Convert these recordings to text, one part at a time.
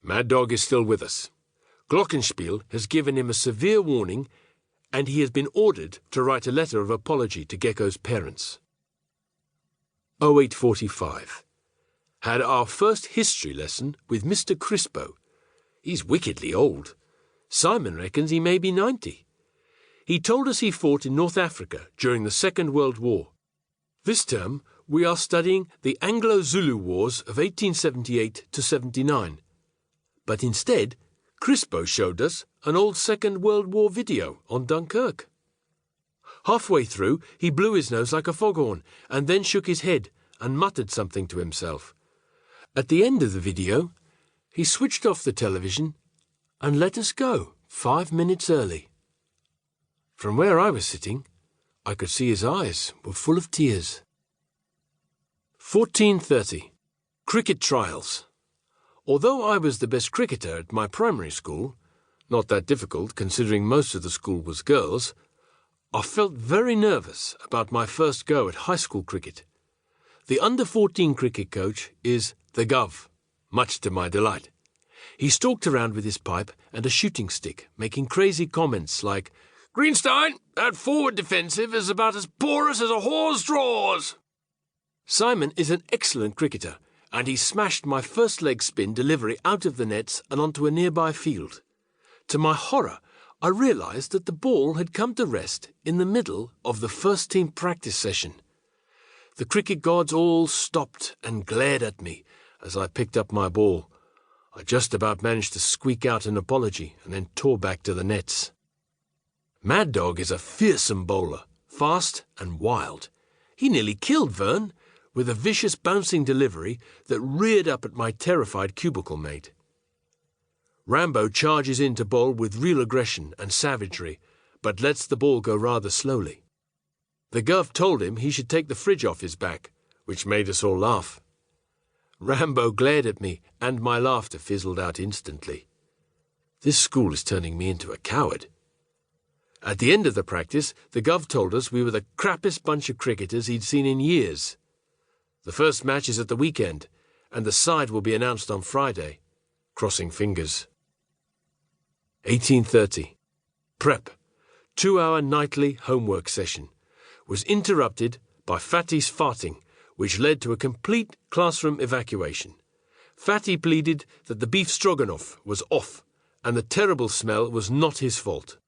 Mad Dog is still with us. Glockenspiel has given him a severe warning, and he has been ordered to write a letter of apology to Gecko's parents. 0845. Had our first history lesson with Mr. Crispo. He's wickedly old. Simon reckons he may be 90. He told us he fought in North Africa during the Second World War. This term, we are studying the Anglo-Zulu Wars of 1878 to 79. But instead, Crispo showed us an old Second World War video on Dunkirk. Halfway through, he blew his nose like a foghorn and then shook his head and muttered something to himself. At the end of the video, he switched off the television and let us go 5 minutes early. From where I was sitting, I could see his eyes were full of tears. 14:30. Cricket trials. Although I was the best cricketer at my primary school, not that difficult considering most of the school was girls, I felt very nervous about my first go at high school cricket. The under-14 cricket coach is the Gov, much to my delight. He stalked around with his pipe and a shooting stick, making crazy comments like, "Greenstein, that forward defensive is about as porous as a whore's drawers." Simon is an excellent cricketer, and he smashed my first leg spin delivery out of the nets and onto a nearby field. To my horror, I realised that the ball had come to rest in the middle of the first-team practice session. The cricket gods all stopped and glared at me as I picked up my ball. I just about managed to squeak out an apology and then tore back to the nets. Mad Dog is a fearsome bowler, fast and wild. He nearly killed Vern with a vicious bouncing delivery that reared up at my terrified cubicle mate. Rambo charges in to bowl with real aggression and savagery, but lets the ball go rather slowly. The Gov told him he should take the fridge off his back, which made us all laugh. Rambo glared at me, and my laughter fizzled out instantly. This school is turning me into a coward. At the end of the practice, the Gov told us we were the crappiest bunch of cricketers he'd seen in years. The first match is at the weekend, and the side will be announced on Friday. Crossing fingers. 18:30. Prep. 2-hour nightly homework session. Was interrupted by Fatty's farting, which led to a complete classroom evacuation. Fatty pleaded that the beef stroganoff was off, and the terrible smell was not his fault.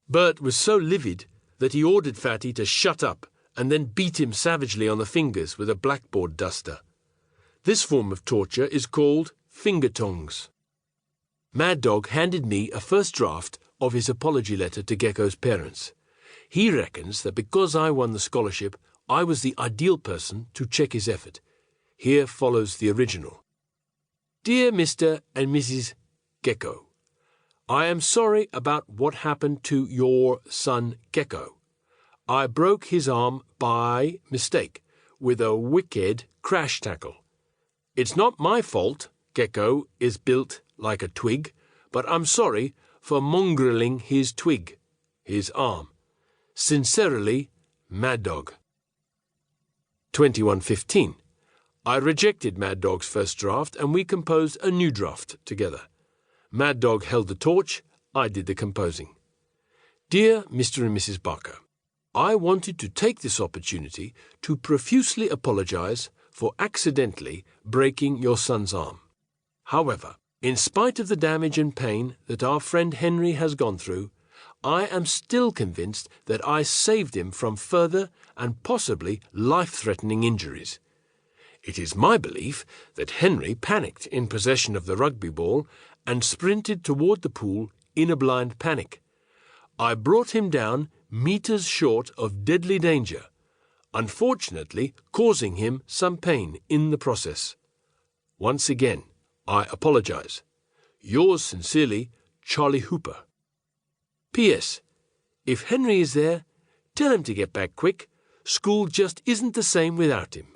Bert was so livid that he ordered Fatty to shut up and then beat him savagely on the fingers with a blackboard duster. This form of torture is called finger tongs. Mad Dog handed me a first draft of his apology letter to Gecko's parents. He reckons that because I won the scholarship, I was the ideal person to check his effort. Here follows the original. Dear Mr. and Mrs. Gecko, I am sorry about what happened to your son Gecko. I broke his arm by mistake with a wicked crash tackle. It's not my fault Gecko is built like a twig, but I'm sorry for mongrelling his twig, his arm. Sincerely, Mad Dog. 21:15. I rejected Mad Dog's first draft and we composed a new draft together. Mad Dog held the torch, I did the composing. Dear Mr. and Mrs. Barker, I wanted to take this opportunity to profusely apologize for accidentally breaking your son's arm. However, in spite of the damage and pain that our friend Henry has gone through, I am still convinced that I saved him from further and possibly life-threatening injuries. It is my belief that Henry panicked in possession of the rugby ball and sprinted toward the pool in a blind panic. I brought him down meters short of deadly danger, unfortunately causing him some pain in the process. Once again, I apologize. Yours sincerely, Charlie Hooper. P.S. If Henry is there, tell him to get back quick. School just isn't the same without him.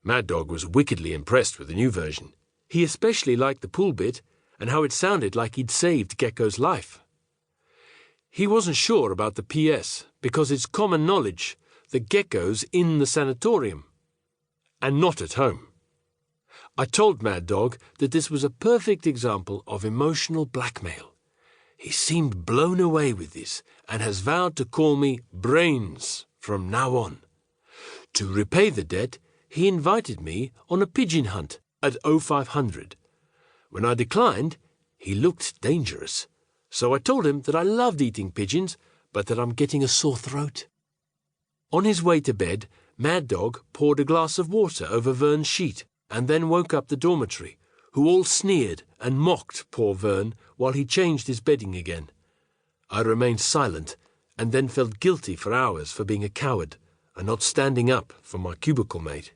Mad Dog was wickedly impressed with the new version. He especially liked the pool bit and how it sounded like he'd saved Gecko's life. He wasn't sure about the P.S. because it's common knowledge that Gecko's in the sanatorium and not at home. I told Mad Dog that this was a perfect example of emotional blackmail. He seemed blown away with this and has vowed to call me Brains from now on. To repay the debt, he invited me on a pigeon hunt at 0500. When I declined, he looked dangerous, so I told him that I loved eating pigeons, but that I'm getting a sore throat. On his way to bed, Mad Dog poured a glass of water over Vern's sheet and then woke up the dormitory, who all sneered and mocked poor Vern while he changed his bedding again. I remained silent and then felt guilty for hours for being a coward and not standing up for my cubicle mate.